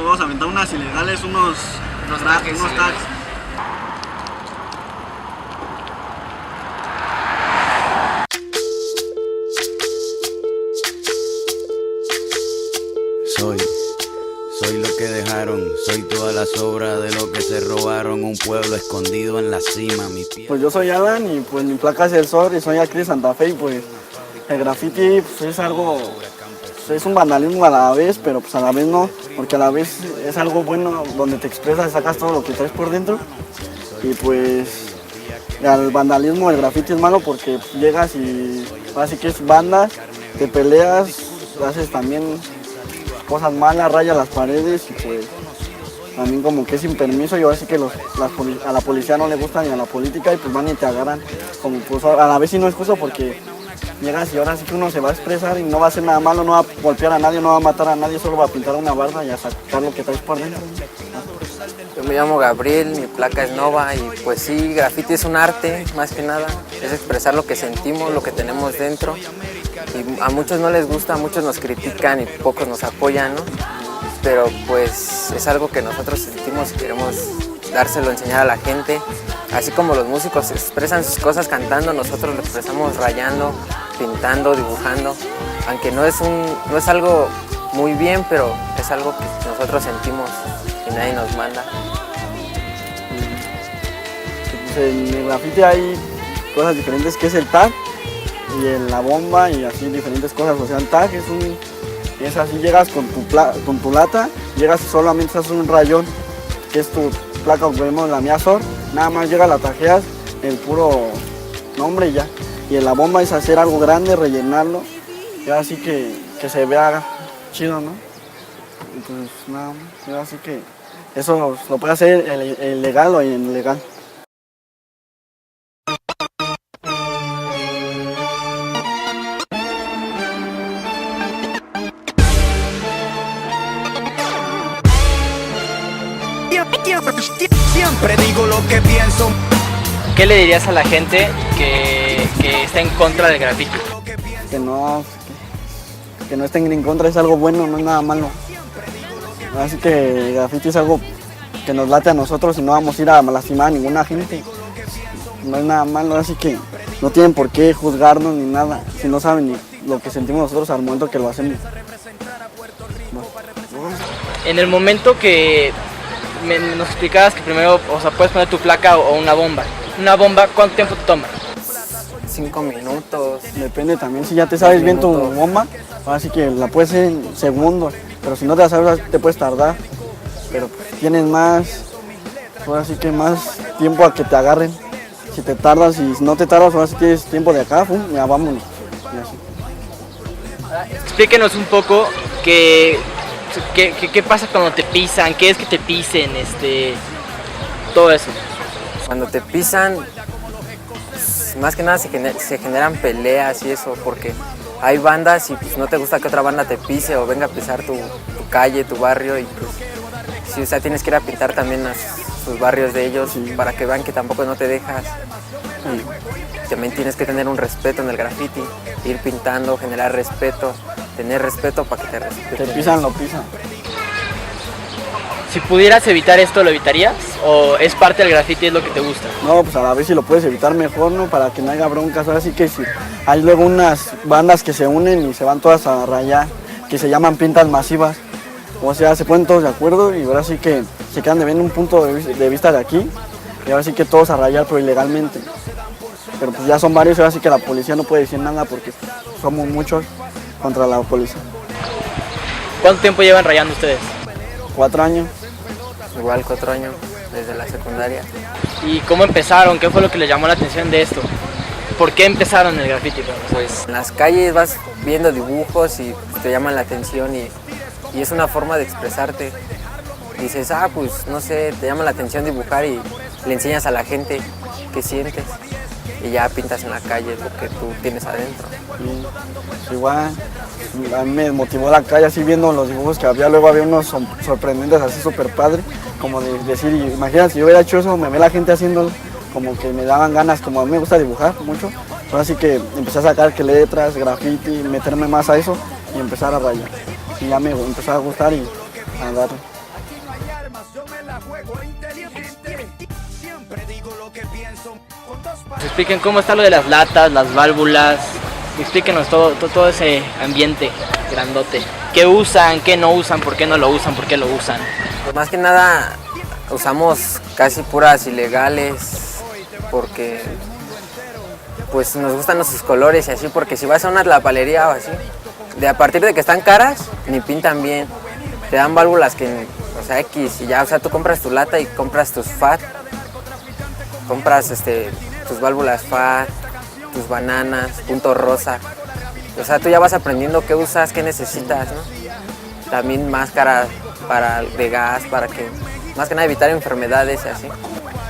vamos a aventar unas ilegales, unos tags. Soy lo que dejaron, soy toda la sobra de lo que se robaron, un pueblo escondido en la cima, mi piel. Pues yo soy Alan y pues mi placa es El Sol y soy aquí de Santa Fe y pues el graffiti pues, es algo, es un vandalismo a la vez, pero pues a la vez no, porque a la vez es algo bueno donde te expresas, sacas todo lo que traes por dentro y pues el vandalismo, el graffiti es malo porque llegas y así que es banda, te peleas, haces también cosas malas, rayas las paredes y pues también como que es sin permiso y ahora sí que a la policía no le gusta ni a la política y pues van y te agarran, como pues a la vez sí no es justo porque llegas y ahora sí que uno se va a expresar y no va a hacer nada malo, no va a golpear a nadie, no va a matar a nadie, solo va a pintar una barda y a sacar lo que traes por dentro. Yo me llamo Gabriel, mi placa es Nova y pues sí, graffiti es un arte, más que nada, es expresar lo que sentimos, lo que tenemos dentro y a muchos no les gusta, a muchos nos critican y pocos nos apoyan, ¿no? Pero pues es algo que nosotros sentimos y queremos dárselo, enseñar a la gente, así como los músicos expresan sus cosas cantando, nosotros lo expresamos rayando, pintando, dibujando, aunque no es algo muy bien, pero es algo que nosotros sentimos y nadie nos manda. Pues en el graffiti hay cosas diferentes que es el tag y la bomba y así diferentes cosas, o sea el tag es así, llegas con tu lata, llegas y solamente haces un rayón, que es tu placa, como vemos la mía Sor, nada más llega, la tajeas, el puro nombre y ya. Y en la bomba es hacer algo grande, rellenarlo, y así que se vea chido, ¿no? Y pues nada, yo así que eso lo puede hacer el legal o el ilegal. Siempre digo lo que pienso. ¿Qué le dirías a la gente que está en contra del graffiti? Que no estén en contra, es algo bueno, no es nada malo. Así que el graffiti es algo que nos late a nosotros y no vamos a ir a lastimar a ninguna gente. No es nada malo, así que no tienen por qué juzgarnos ni nada, si no saben ni lo que sentimos nosotros al momento que lo hacemos. En el momento que nos explicabas que primero, o sea, puedes poner tu placa o una bomba. Una bomba, ¿cuánto tiempo te toma? 5 minutos. Depende también, si ya te sabes bien tu bomba, así que la puedes hacer en segundos, pero si no te la sabes te puedes tardar, pero pues, tienes más, ahora sí que más tiempo a que te agarren. Si te tardas y si no te tardas, ahora sí tienes tiempo de acá, ya vámonos. Y así. Explíquenos un poco qué pasa cuando te pisan, qué es que te pisen, todo eso. Cuando te pisan, pues, más que nada se generan peleas y eso, porque hay bandas y pues no te gusta que otra banda te pise o venga a pisar tu calle, tu barrio y pues sí, o sea, tienes que ir a pintar también sus barrios de ellos para que vean que tampoco no te dejas. Y también tienes que tener un respeto en el graffiti, ir pintando, generar respeto, tener respeto para que te respeten. Te pisan, lo pisan. Si pudieras evitar esto, ¿lo evitarías? ¿O es parte del graffiti, es lo que te gusta? No, pues a la vez si lo puedes evitar mejor, ¿no? Para que no haya broncas. Ahora sí que si hay luego unas bandas que se unen y se van todas a rayar, que se llaman pintas masivas. O sea, se ponen todos de acuerdo y ahora sí que se quedan de ver un punto de vista de aquí. Y ahora sí que todos a rayar, pero ilegalmente. Pero pues ya son varios y ahora sí que la policía no puede decir nada porque somos muchos contra la policía. ¿Cuánto tiempo llevan rayando ustedes? 4 años. Igual 4 años, desde la secundaria. ¿Y cómo empezaron? ¿Qué fue lo que les llamó la atención de esto? ¿Por qué empezaron el graffiti? Pues en las calles vas viendo dibujos y te llaman la atención y es una forma de expresarte. Dices, pues no sé, te llama la atención dibujar y le enseñas a la gente qué sientes. Y ya pintas en la calle lo que tú tienes adentro. Sí, igual, a mí me motivó la calle así viendo los dibujos que había, luego había unos sorprendentes así súper padre, como de decir, imagínate si yo hubiera hecho eso, me ve la gente haciéndolo, como que me daban ganas, como a mí me gusta dibujar mucho, así que empecé a sacar que letras, graffiti, meterme más a eso y empezar a rayar. Y ya me empezó a gustar y a darle. Expliquen cómo está lo de las latas, las válvulas. Explíquenos todo ese ambiente grandote. ¿Qué usan, qué no usan, por qué no lo usan, por qué lo usan? Pues más que nada usamos casi puras ilegales porque pues nos gustan sus colores y así, porque si vas a una lapalería o así, a partir de que están caras, ni pintan bien. Te dan válvulas que, o sea, X, y ya, o sea, tú compras tu lata y compras tus FAT, compras tus válvulas FAT, tus bananas, punto rosa. O sea, tú ya vas aprendiendo qué usas, qué necesitas, ¿no? También máscaras de gas, para que, más que nada, evitar enfermedades y así.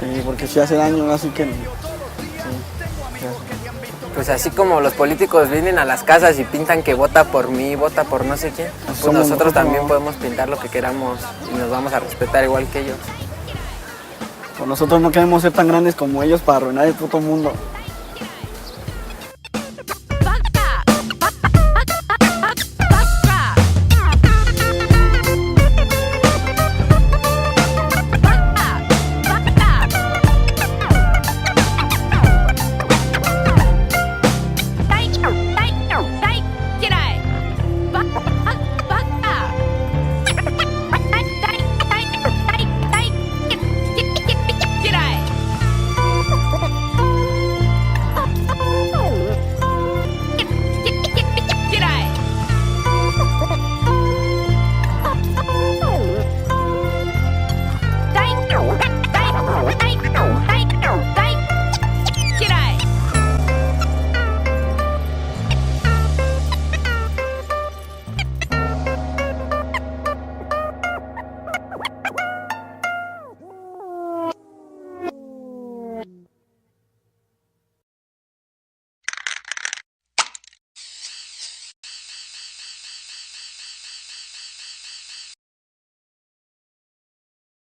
Sí, porque si hace daño, así que... Pues así como los políticos vienen a las casas y pintan que vota por mí, vota por no sé quién, pues nosotros también podemos pintar lo que queramos y nos vamos a respetar igual que ellos. Pues nosotros no queremos ser tan grandes como ellos para arruinar el puto mundo.